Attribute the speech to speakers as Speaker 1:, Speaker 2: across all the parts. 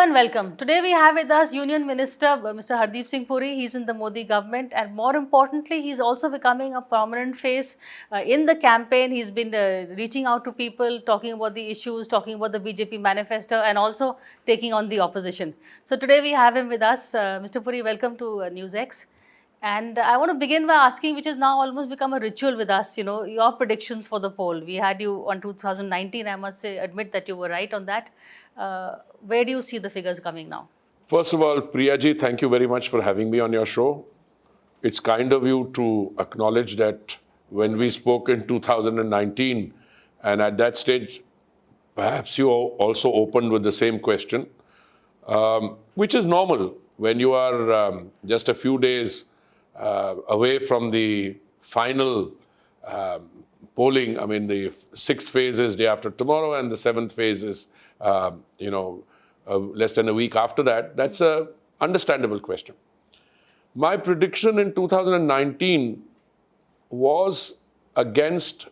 Speaker 1: and welcome. Today we have with us Union Minister Mr. Hardeep Singh Puri. He's in the Modi government, and more importantly, he's also becoming a prominent face in the campaign. He's been reaching out to people, talking about the issues, talking about the BJP manifesto, and also taking on the opposition. So today we have him with us. Mr. Puri, welcome to NewsX. And I want to begin by asking, which has now almost become a ritual with us, your predictions for the poll. We had you on 2019, I must say, admit that you were right on that. Where do you see the figures coming now?
Speaker 2: First of all, Priyaji, thank you very much for having me on your show. It's kind of you to acknowledge that when we spoke in 2019, and at that stage, perhaps you also opened with the same question, which is normal when you are just a few days away from the final polling. I mean, the sixth phase is day after tomorrow, and the seventh phase is, less than a week after that. That's an understandable question. My prediction in 2019 was against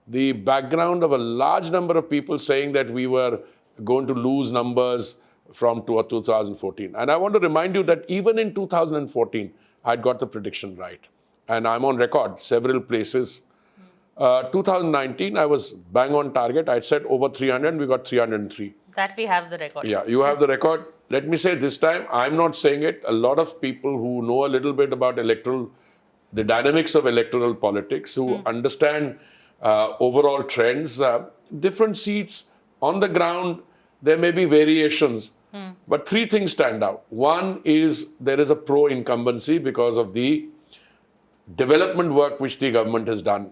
Speaker 2: the background of a large number of people saying that we were going to lose numbers from 2014. And I want to remind you that even in 2014, I'd got the prediction right. And I'm on record several places. 2019, I was bang on target. I'd said over 300, and we got 303.
Speaker 1: That we have the record.
Speaker 2: Yeah, you have the record. Let me say this time, I'm not saying it. A lot of people who know a little bit about the dynamics of electoral politics, who understand overall trends, different seats on the ground, there may be variations. But three things stand out. One is there is a pro-incumbency because of the development work which the government has done.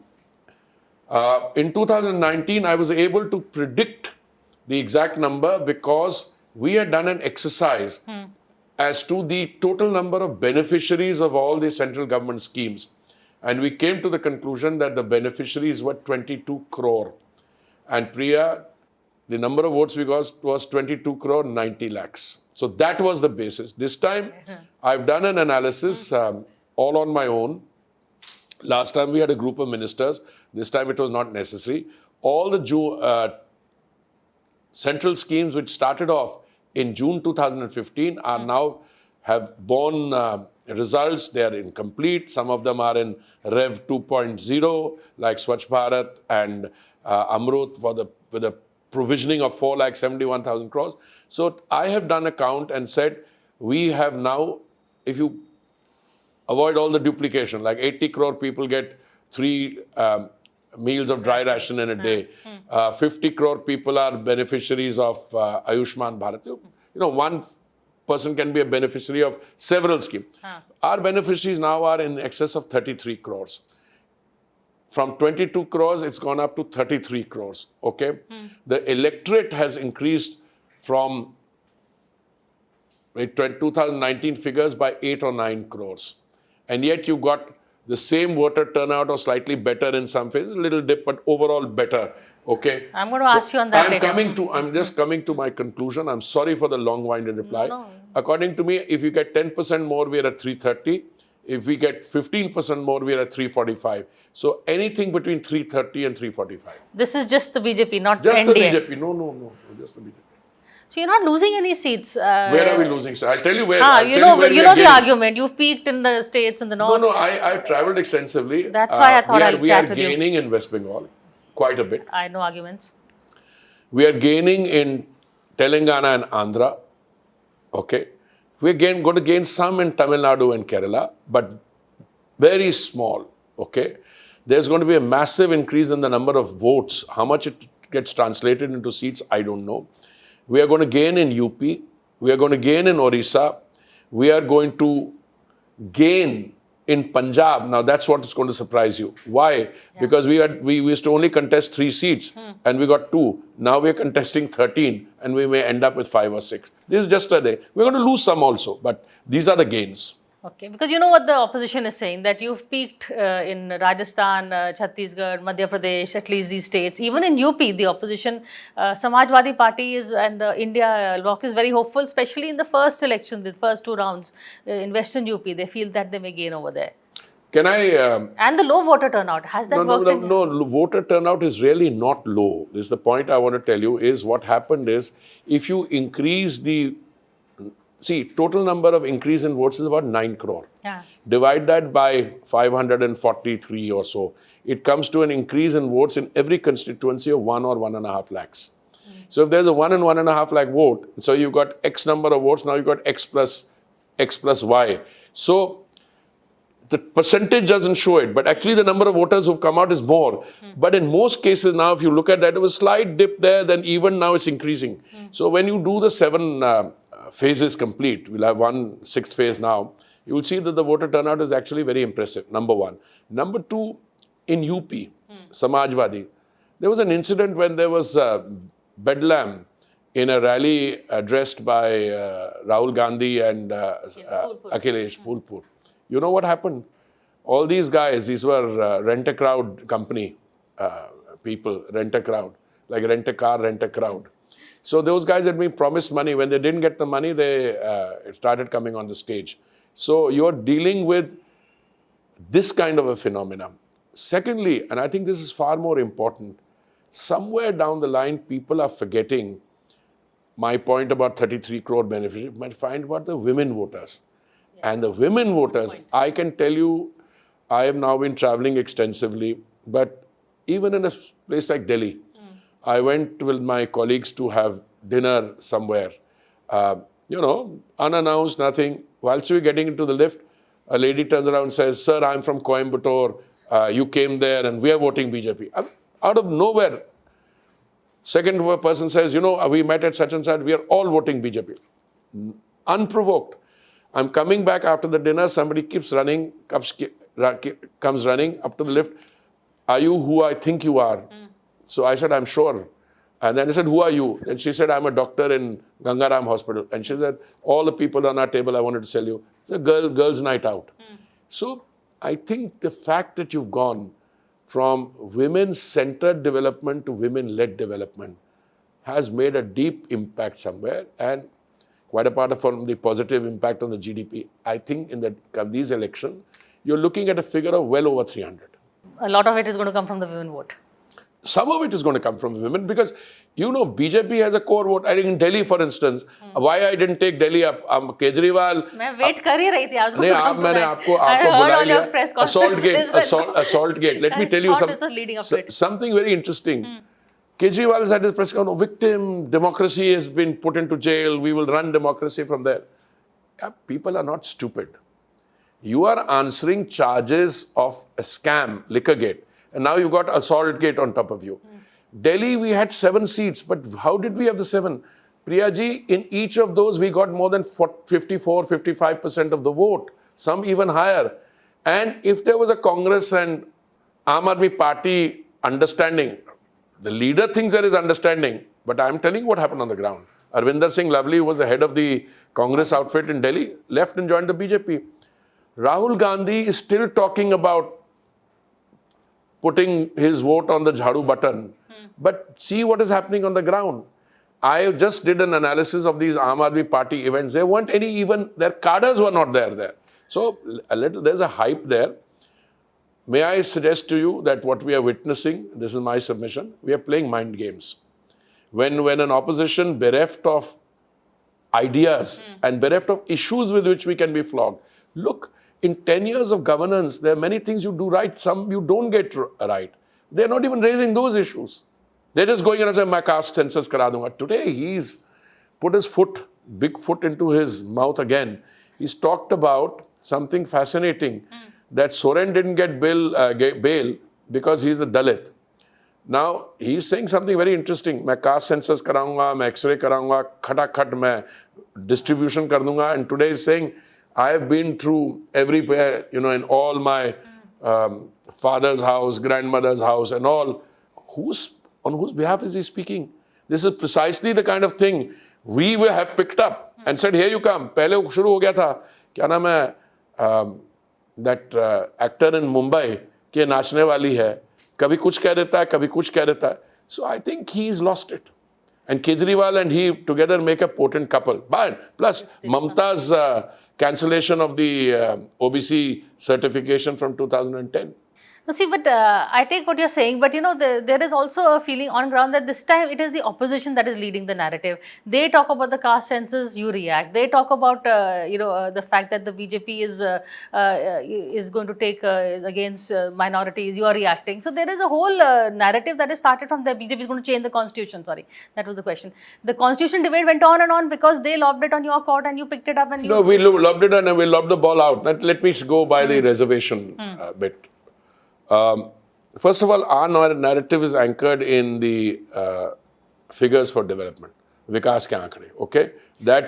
Speaker 2: In 2019, I was able to predict the exact number because we had done an exercise as to the total number of beneficiaries of all the central government schemes. And we came to the conclusion that the beneficiaries were 22 crore. And Priya, the number of votes we got was 22 crore 90 lakhs. So that was the basis. This time, I've done an analysis all on my own. Last time we had a group of ministers. This time it was not necessary. All the central schemes which started off in June 2015 are now have borne results. They are incomplete. Some of them are in Rev 2.0, like Swachh Bharat and Amrut with the provisioning of 4,71,000 crores. So I have done a count and said we have now, if you avoid all the duplication, like 80 crore people get 3 meals of dry ration in a day. 50 crore people are beneficiaries of Ayushman Bharat. One person can be a beneficiary of several schemes. Our beneficiaries now are in excess of 33 crores. From 22 crores, it's gone up to 33 crores. Okay? The electorate has increased from 2019 figures by 8 or 9 crores. And yet you got the same voter turnout or slightly better in some phases, a little dip, but overall better. Okay?
Speaker 1: I'm going to ask you on that later.
Speaker 2: I'm just coming to my conclusion. I'm sorry for the long-winded reply.
Speaker 1: No.
Speaker 2: According to me, if you get 10% more, we're at 330. If we get 15% more, we're at 345. So anything between 330 and 345.
Speaker 1: This is just the BJP, not
Speaker 2: just
Speaker 1: NDA.
Speaker 2: Just the BJP. No. Just the BJP.
Speaker 1: So you're not losing any seats.
Speaker 2: Where are we losing? I'll tell you where.
Speaker 1: You know the argument. You've peaked in the states in the north.
Speaker 2: No. I've traveled extensively.
Speaker 1: That's why I thought I'll chat with you.
Speaker 2: We are gaining in West Bengal quite a bit.
Speaker 1: I know arguments.
Speaker 2: We are gaining in Telangana and Andhra. Okay. We're going to gain some in Tamil Nadu and Kerala, but very small. Okay. There's going to be a massive increase in the number of votes. How much it gets translated into seats, I don't know. We are going to gain in UP. We are going to gain in Orissa. We are going to gain in Punjab. Now, that's what is going to surprise you. Why? Yeah. Because we used to only contest 3 seats and we got 2. Now we're contesting 13 and we may end up with 5 or 6. This is just a day. We're going to lose some also, but these are the gains.
Speaker 1: Okay, because you know what the opposition is saying, that you've peaked in Rajasthan, Chhattisgarh, Madhya Pradesh, at least these states. Even in UP, the opposition, Samajwadi Party and India Bloc is very hopeful, especially in the first election, the first 2 rounds in Western UP. They feel that they may gain over there.
Speaker 2: Can I?
Speaker 1: And the low voter turnout, has that worked?
Speaker 2: No. Voter turnout is really not low. This is the point I want to tell you. Is what happened is if you increase the total number of increase in votes is about 9 crore.
Speaker 1: Yeah.
Speaker 2: Divide that by 543 or so. It comes to an increase in votes in every constituency of 1 or 1.5 lakhs. So if there's a 1 and 1.5 lakh vote, so you've got X number of votes, now you've got X plus Y. So the percentage doesn't show it, but actually the number of voters who've come out is more. But in most cases now, if you look at that, it was a slight dip there, then even now it's increasing. So when you do the 7 phases complete, we'll have 1/6 phase now, you will see that the voter turnout is actually very impressive, number one. Number two, in UP, Samajwadi, there was an incident when there was bedlam in a rally addressed by Rahul Gandhi and Akhilesh Phulpur. You know what happened? All these guys, these were rent-a-crowd company people, rent-a-crowd, like rent-a-car, rent-a-crowd. So those guys had been promised money. When they didn't get the money, they started coming on the stage. So you're dealing with this kind of a phenomenon. Secondly, and I think this is far more important, somewhere down the line, people are forgetting my point about 33 crore beneficiaries, might find about the women voters. And the women voters, I can tell you, I have now been traveling extensively, but even in a place like Delhi, I went with my colleagues to have dinner somewhere. Unannounced, nothing. Whilst we were getting into the lift, a lady turns around and says, "Sir, I'm from Coimbatore. You came there and we are voting BJP." Out of nowhere, second person says, "We met at such and such. We are all voting BJP." Unprovoked. I'm coming back after the dinner. Somebody comes running up to the lift. "Are you who I think you are?" So I said, "I'm sure." And then I said, "Who are you?" And she said, "I'm a doctor in Gangaram Hospital." And she said, "All the people on our table, I wanted to sell you." It's a girls' night out. So I think the fact that you've gone from women-centered development to women-led development has made a deep impact somewhere. And quite apart from the positive impact on the GDP, I think in these elections, you're looking at a figure of well over 300.
Speaker 1: A lot of it is going to come from the women vote.
Speaker 2: Some of it is going to come from women because, BJP has a core vote. I think in Delhi, for instance, why I didn't take Delhi up, Kejriwal.
Speaker 1: मैं wait कर ही रही थी. I was going
Speaker 2: नहीं,
Speaker 1: to come to
Speaker 2: मैंने
Speaker 1: that.
Speaker 2: आपको
Speaker 1: I heard
Speaker 2: बुला
Speaker 1: all your
Speaker 2: लिया.
Speaker 1: press conferences.
Speaker 2: Assault gate. Let me tell you something very interesting. Kejriwal has had his press conference. Victim, democracy has been put into jail. We will run democracy from there. People are not stupid. You are answering charges of a scam, Liquorgate. And now you've got assault gate on top of you. Delhi, we had 7 seats, but how did we have the 7? Priyaji, in each of those, we got more than 54, 55% of the vote, some even higher. And if there was a Congress and Aam Aadmi Party understanding, the leader thinks there is understanding, but I'm telling you what happened on the ground. Arvinder Singh Lovely, who was the head of the Congress outfit in Delhi, left and joined the BJP. Rahul Gandhi is still talking about putting his vote on the Jhadu button. But see what is happening on the ground. I just did an analysis of these Aam Aadmi Party events. There weren't any even, their cadres were not there. So there's a hype there. May I suggest to you that what we are witnessing, this is my submission, we are playing mind games. When an opposition bereft of ideas and bereft of issues with which we can be flogged. Look, in 10 years of governance, there are many things you do right, some you don't get right. They're not even raising those issues. They're just going and saying, "My caste census kara dunga." Today, he's put his big foot into his mouth again. He's talked about something fascinating, that Soren didn't get bail because he's a Dalit. Now, he's saying something very interesting. "मैं caste census कराऊंगा, मैं X-ray कराऊंगा, खटाखट मैं distribution कर दूंगा." And today he's saying, "I have been through everywhere, in all my father's house, grandmother's house and all." On whose behalf is he speaking? This is precisely the kind of thing we will have picked up and said, "Here you come." पहले शुरू हो गया था, क्या नाम है, that actor in Mumbai के नाचने वाली है, कभी कुछ कह देता है, कभी कुछ कह देता है. So I think he's lost it. And Kejriwal and he together make a potent couple. But plus, Mamta's cancellation of the OBC certification from 2010.
Speaker 1: No, see, but I take what you're saying, but there is also a feeling on ground that this time it is the opposition that is leading the narrative. They talk about the caste census, you react. They talk about the fact that the BJP is going to take is against minorities. You are reacting. So there is a whole narrative that is started from the BJP is going to change the constitution. Sorry, that was the question. The constitution debate went on and on because they lobbed it on your court and you picked it up and
Speaker 2: No, we lobbed it and we lobbed the ball out. Let me go by the reservation bit. First of all, our narrative is anchored in the figures for development, Vikas ke aankde, okay? That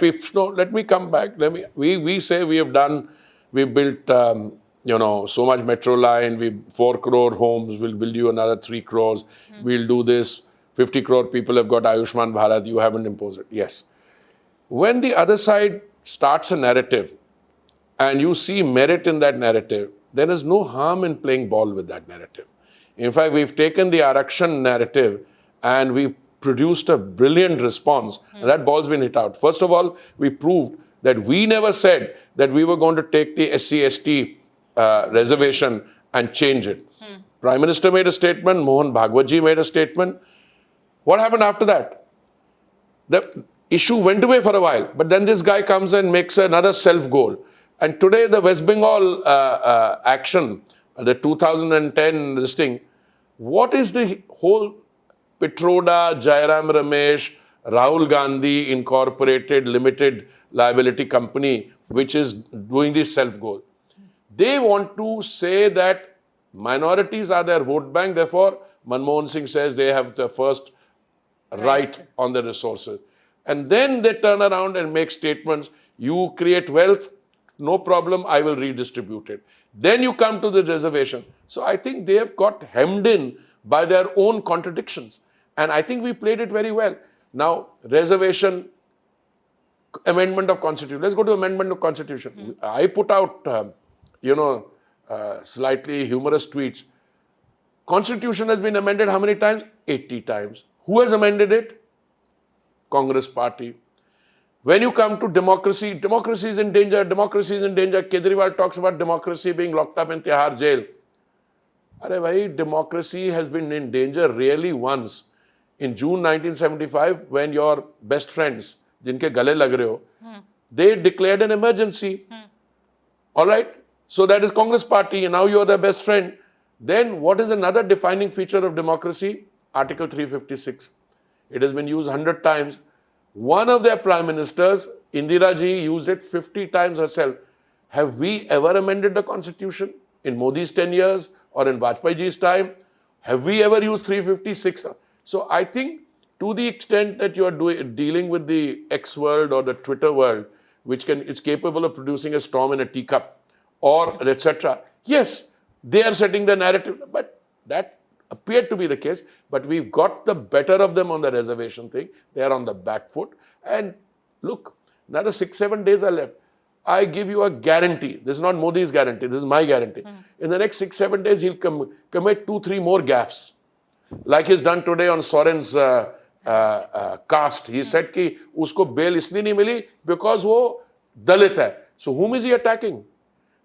Speaker 2: let me come back. We say we built, so much metro line, 4 crore homes, we'll build you another 3 crores, we'll do this, 50 crore people have got Ayushman Bharat, you haven't imposed it. Yes. When the other side starts a narrative and you see merit in that narrative, there is no harm in playing ball with that narrative. In fact, we've taken the Arakshan narrative and we've produced a brilliant response. And that ball's been hit out. First of all, we proved that we never said that we were going to take the SC/ST reservation and change it. Prime Minister made a statement, Mohan Bhagwatji made a statement. What happened after that? The issue went away for a while, but then this guy comes and makes another self-goal. And today the West Bengal action, the 2010 listing, what is the whole Pitroda, Jairam Ramesh, Rahul Gandhi Incorporated Limited Liability Company, which is doing this self-goal? They want to say that minorities are their vote bank, therefore Manmohan Singh says they have the first right on the resources. And then they turn around and make statements, you create wealth, no problem, I will redistribute it. Then you come to the reservation. So I think they have got hemmed in by their own contradictions. And I think we played it very well. Now, reservation, amendment of constitution. Let's go to amendment of constitution. I put out, slightly humorous tweets. Constitution has been amended how many times? 80 times. Who has amended it? Congress party. When you come to democracy, democracy is in danger, democracy is in danger. Kejriwal talks about democracy being locked up in Tihar jail. Arey bhai, democracy has been in danger really once. In June 1975, when your best friends, jinke gale lag rahe ho, they declared an emergency. All right? So that is Congress party, and now you are their best friend. Then what is another defining feature of democracy? Article 356. It has been used 100 times. One of their prime ministers, Indira ji, used it 50 times herself. Have we ever amended the constitution in Modi's 10 years or in Vajpayee ji's time? Have we ever used 356? So I think to the extent that you are dealing with the X world or the Twitter world, which is capable of producing a storm in a teacup or etc. Yes, they are setting the narrative, but that appeared to be the case, but we've got the better of them on the reservation thing. They are on the back foot. And look, another 6-7 days are left. I give you a guarantee. This is not Modi's guarantee. This is my guarantee. In the next 6-7 days, he'll commit 2-3 more gaffes. Like he's done today on Soren's caste. He said कि उसको bail इसलिए नहीं मिली because वो दलित है. So whom is he attacking?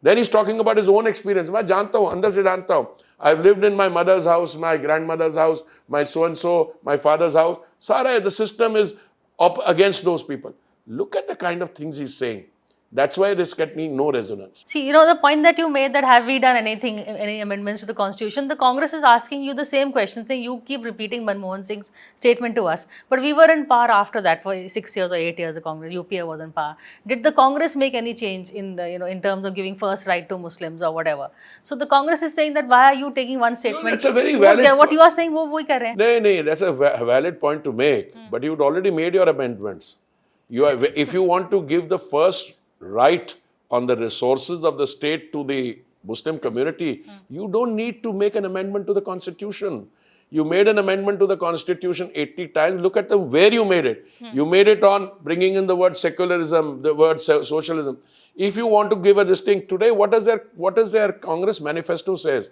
Speaker 2: Then he's talking about his own experience. मैं जानता हूँ, अंदर से जानता हूँ. I've lived in my mother's house, my grandmother's house, my so-and-so, my father's house. Sara, the system is up against those people. Look at the kind of things he's saying. That's why this getting no resonance.
Speaker 1: See, the point that you made that have we done anything, any amendments to the constitution, the Congress is asking you the same question, saying you keep repeating Manmohan Singh's statement to us. But we were in power after that for 6 years or 8 years, the Congress, UPA was in power. Did the Congress make any change in the, in terms of giving first right to Muslims or whatever? So the Congress is saying that why are you taking one statement?
Speaker 2: No, that's a very valid
Speaker 1: what you are saying, wo kar rahe hain.
Speaker 2: No, that's a valid point to make. But you'd already made your amendments. If you want to give the first right on the resources of the state to the Muslim community, you don't need to make an amendment to the constitution. You made an amendment to the constitution 80 times. Look at where you made it. You made it on bringing in the word secularism, the word socialism. If you want to give a this thing today, what does their Congress manifesto says?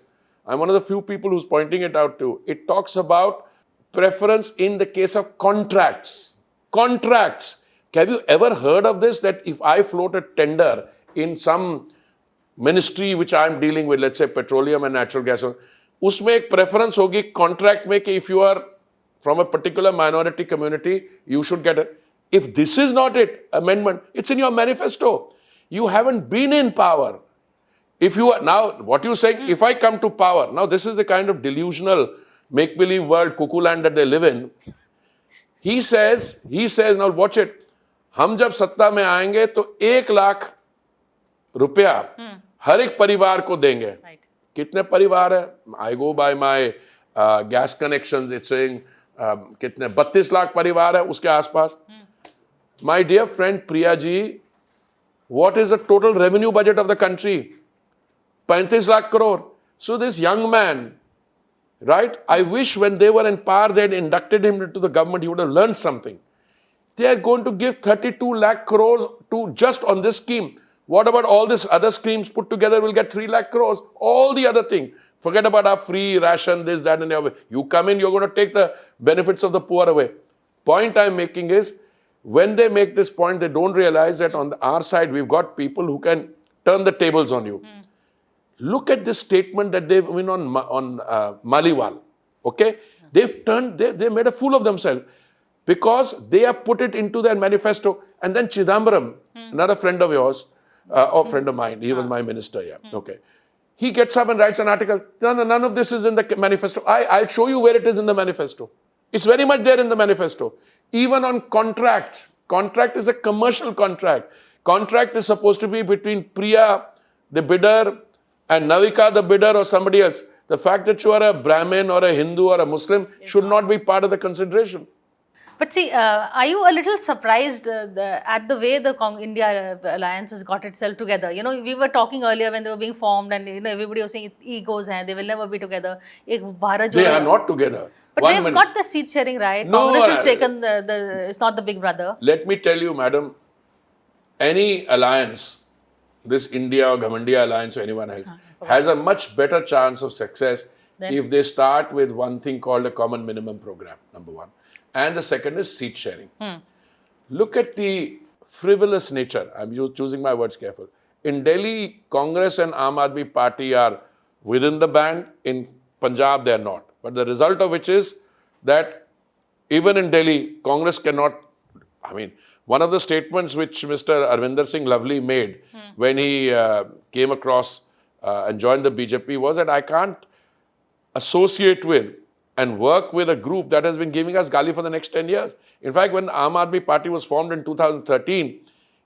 Speaker 2: I'm one of the few people who's pointing it out to. It talks about preference in the case of contracts. Contracts. Have you ever heard of this? That if I float a tender in some ministry which I am dealing with, let's say petroleum and natural gas, उसमें एक preference होगी contract में कि if you are from a particular minority community, you should get it. If this is not it, amendment, it's in your manifesto. You haven't been in power. If you are now, what you saying, if I come to power, now this is the kind of delusional make-believe world, cuckoo land that they live in. He says, now watch it, हम जब सत्ता में आएंगे तो 1 लाख रुपया हर एक परिवार को देंगे. कितने परिवार है? I go by my gas connections, it's saying कितने 32 लाख परिवार है उसके आसपास. My dear friend Priya ji, what is the total revenue budget of the country? 35 lakh crore. So this young man, right? I wish when they were in power, they had inducted him into the government, he would have learned something. They are going to give 32 lakh crores to just on this scheme. What about all these other schemes put together? We'll get 3 lakh crores. All the other thing. Forget about our free ration, this, that, and the other. You come in, you're going to take the benefits of the poor away. Point I'm making is, when they make this point, they don't realize that on our side, we've got people who can turn the tables on you. Look at this statement that they've been on Maliwal. Okay? They made a fool of themselves because they have put it into their manifesto. And then Chidambaram, another friend of yours, or friend of mine, he was my minister, yeah. Okay. He gets up and writes an article. None of this is in the manifesto. I'll show you where it is in the manifesto. It's very much there in the manifesto. Even on contracts. Contract is a commercial contract. Contract is supposed to be between Priya, the bidder, and Navika, the bidder, or somebody else. The fact that you are a Brahmin or a Hindu or a Muslim should not be part of the consideration.
Speaker 1: But see, are you a little surprised at the way the India Alliance has got itself together? You know, we were talking earlier when they were being formed and, you know, everybody was saying egos and they will never be together. They
Speaker 2: are not together.
Speaker 1: But they've got the seat sharing right.
Speaker 2: No,
Speaker 1: Congress has taken it's not the big brother.
Speaker 2: Let me tell you, madam, any alliance, this India or Ghamandiya alliance or anyone else, has a much better chance of success if they start with one thing called a common minimum program, number one. And the second is seat sharing. Look at the frivolous nature. I'm choosing my words careful. In Delhi, Congress and Aam Aadmi Party are within the band. In Punjab, they are not. But the result of which is that even in Delhi, Congress cannot, I mean, one of the statements which Mr. Arvinder Singh Lovely made when he came across and joined the BJP was that I can't associate with and work with a group that has been giving us gali for the next 10 years. In fact, when Aam Aadmi Party was formed in 2013,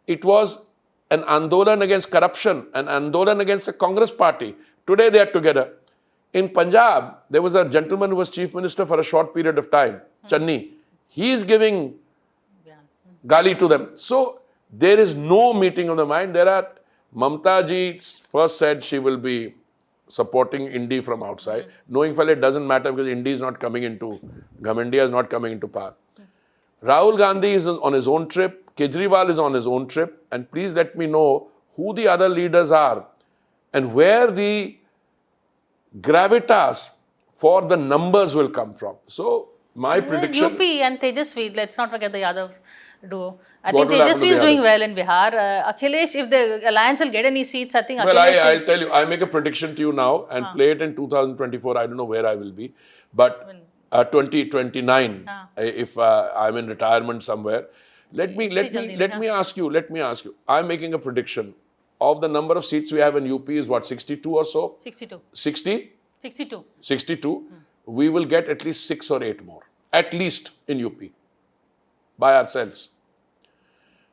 Speaker 2: it was an andolan against corruption, an andolan against the Congress party. Today they are together. In Punjab, there was a gentleman who was chief minister for a short period of time, Channi. He is giving gali to them. So there is no meeting of the mind. Mamta ji first said she will be supporting Indi from outside, knowing it doesn't matter because Indi is not coming into, Ghamandiya is not coming into power. Rahul Gandhi is on his own trip, Kejriwal is on his own trip, and please let me know who the other leaders are and where the gravitas for the numbers will come from. So, my prediction...
Speaker 1: UP and Tejasvi, let's not forget the Yadav duo. I think Tejasvi is doing well in Bihar. Akhilesh, if the alliance will get any seats, I think Akhilesh
Speaker 2: I'll tell you, I make a prediction to you now and play it in 2024. I don't know where I will be. But 2029, if I'm in retirement somewhere, let me ask you. I'm making a prediction. Of the number of seats we have in UP is what, 62 or so?
Speaker 1: 62.
Speaker 2: 60?
Speaker 1: 62.
Speaker 2: 62. We will get at least 6 or 8 more. At least in UP. By ourselves.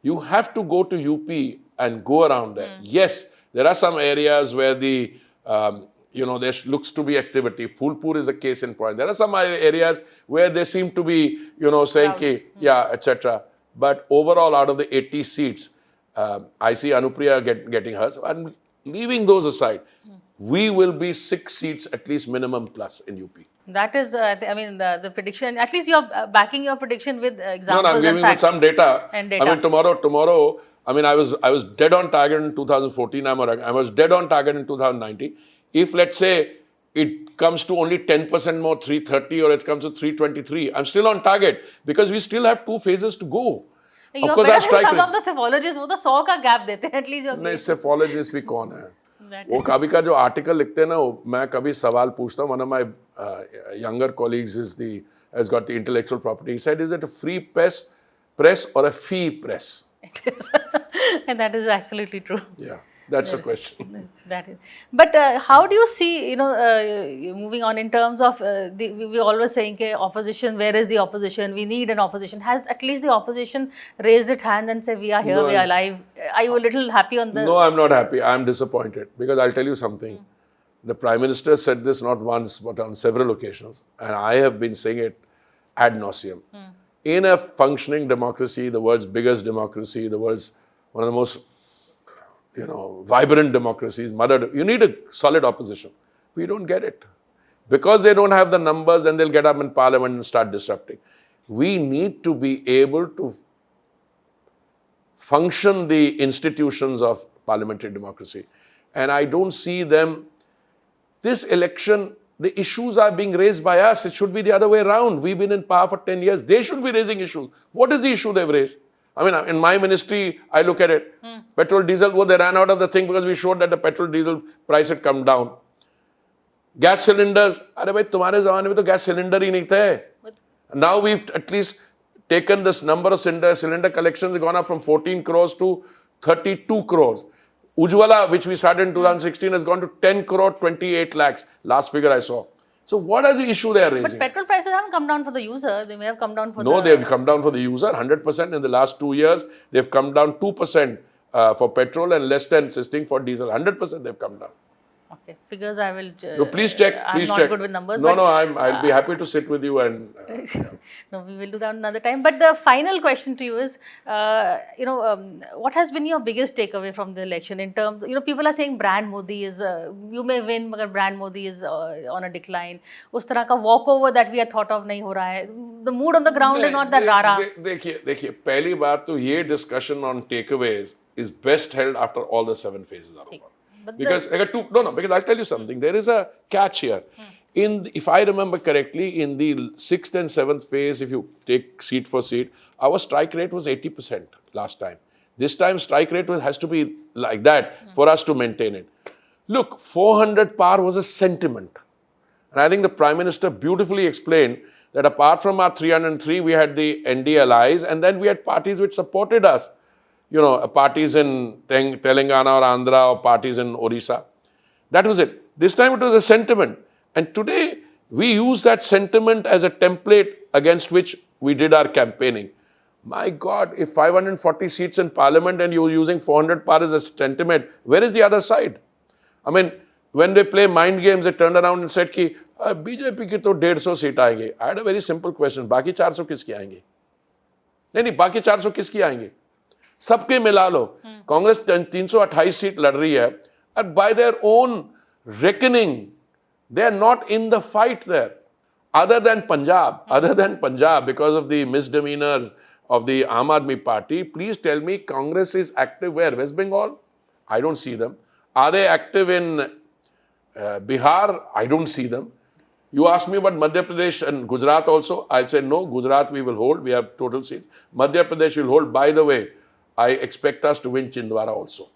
Speaker 2: You have to go to UP and go around there. Yes, there are some areas where there looks to be activity. Phulpur is a case in point. There are some areas where they seem to be, saying, etc. But overall, out of the 80 seats, I see Anupriya getting hers. And leaving those aside, we will be 6 seats at least minimum plus in UP.
Speaker 1: That is, the prediction. At least you're backing your prediction with examples
Speaker 2: I'm giving
Speaker 1: and facts.
Speaker 2: with some data.
Speaker 1: And data.
Speaker 2: I mean, tomorrow. I mean, I was dead on target in 2014. I was dead on target in 2019. If let's say it comes to only 10% more, 330, or it comes to 323. I'm still on target because we still have 2 phases to go.
Speaker 1: Of course, our strike some of the psephologists वो तो 100 का gap देते हैं at least.
Speaker 2: नहीं, psephologists भी कौन है? वो कभी का जो आर्टिकल लिखते हैं ना, मैं कभी सवाल पूछता हूँ. One of my younger colleagues has got the intellectual property. He said, is it a free press or a fee press?
Speaker 1: It is. And that is absolutely true.
Speaker 2: Yeah, that's the question.
Speaker 1: That is. But how do you see, moving on in terms of, we always saying ke opposition, where is the opposition? We need an opposition. Has at least the opposition raised its hand and said, we are here, no, we are alive? Are you a little happy on the...
Speaker 2: No, I'm not happy. I'm disappointed because I'll tell you something. The Prime Minister said this not once, but on several occasions. And I have been saying it ad nauseum. In a functioning democracy, the world's biggest democracy, the world's one of the most, vibrant democracies, you need a solid opposition. We don't get it. Because they don't have the numbers, then they'll get up in parliament and start disrupting. We need to be able to function the institutions of parliamentary democracy. And I don't see them. This election, the issues are being raised by us. It should be the other way around. We've been in power for 10 years. They should be raising issues. What is the issue they've raised? I mean, in my ministry, I look at it. Petrol, diesel, they ran out of the thing because we showed that the petrol, diesel price had come down. Gas cylinders, अरे भाई तुम्हारे ज़माने में तो gas cylinder ही नहीं थे. Now we've at least taken this number of cylinder collections gone up from 14 crores to 32 crores. Ujjwala, which we started in 2016, has gone to 10 crore 28 lakhs. Last figure I saw. So what is the issue they are raising?
Speaker 1: But petrol prices haven't come down for the user. They may have come down for
Speaker 2: No, they've come down for the user. 100% in the last 2 years. They've come down 2% for petrol and less than insisting for diesel. 100% they've come down.
Speaker 1: Okay, figures I will...
Speaker 2: No, please check.
Speaker 1: I'm not good with numbers.
Speaker 2: No, I'll be happy to sit with you and...
Speaker 1: No, we will do that another time. But the final question to you is, what has been your biggest takeaway from the election in terms... people are saying brand Modi is... you may win, but brand Modi is on a decline. उस तरह का walkover that we had thought of नहीं हो रहा है. The mood on the ground is not that rara.
Speaker 2: देखिए, पहली बात तो ये discussion on takeaways is best held after all the 7 phases are over. Because because I'll tell you something. There is a catch here. If I remember correctly, in the 6th and 7th phase, if you take seat for seat, our strike rate was 80% last time. This time, strike rate has to be like that for us to maintain it. Look, 400 par was a sentiment. And I think the Prime Minister beautifully explained that apart from our 303, we had the ND allies, and then we had parties which supported us. Parties in Telangana or Andhra or parties in Orissa. That was it. This time it was a sentiment. And today we use that sentiment as a template against which we did our campaigning. My God, if 540 seats in parliament and you're using 400 par as a sentiment, where is the other side? I mean, when they play mind games, they turned around and said कि BJP की तो 150 seat आएंगे. I had a very simple question. बाकी 400 किसकी आएंगे? नहीं, बाकी 400 किसकी आएंगे? सबके मिला लो. कांग्रेस 328 सीट लड़ रही है. And by their own reckoning, they are not in the fight there. Other than Punjab, because of the misdemeanors of the Aam Aadmi Party, please tell me, Congress is active where? West Bengal? I don't see them. Are they active in Bihar? I don't see them. You ask me about Madhya Pradesh and Gujarat also. I'll say no, Gujarat we will hold. We have total seats. Madhya Pradesh will hold. By the way, I expect us to win Chindwara also.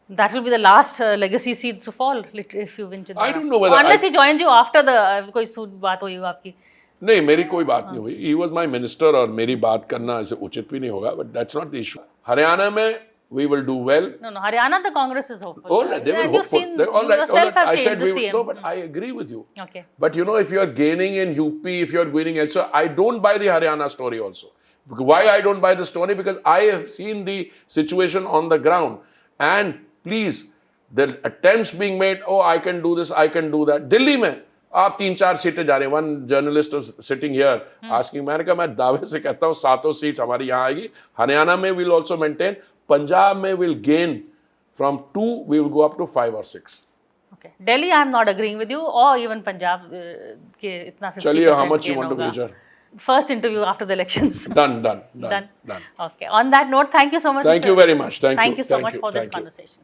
Speaker 1: That will be the last legacy seat to fall if you win Chindwara.
Speaker 2: I don't know whether...
Speaker 1: Unless he joins you after the... कोई बात हुई हो आपकी?
Speaker 2: नहीं, मेरी कोई बात नहीं हुई. He was my minister और मेरी बात करना ऐसे उचित भी नहीं होगा. But that's not the issue. Haryana में we will do well.
Speaker 1: No, Haryana, the Congress is hopeful.
Speaker 2: All right, they will hopeful. You
Speaker 1: yourself have changed the CM.
Speaker 2: No, but I agree with you.
Speaker 1: Okay.
Speaker 2: But if you are gaining in UP, if you are gaining elsewhere, I don't buy the Haryana story also. Why I don't buy the story? Because I have seen the situation on the ground. And please, the attempts being made, I can do this, I can do that. Delhi में आप 3-4 सीटें जा रहे हैं. One journalist was sitting here asking, मैंने कहा मैं दावे से कहता हूँ 7 सीट्स हमारी यहाँ आएगी. हरियाणा में will also maintain. Punjab में will gain from 2, we will go up to 5 or 6.
Speaker 1: Okay. Delhi, I am not agreeing with you, or even Punjab के इतना 50%.
Speaker 2: चलिए, how much you want to wager?
Speaker 1: First interview after the elections.
Speaker 2: Done.
Speaker 1: Okay. On that note, thank you so much.
Speaker 2: Thank you very much.
Speaker 1: Thank you so much for this conversation.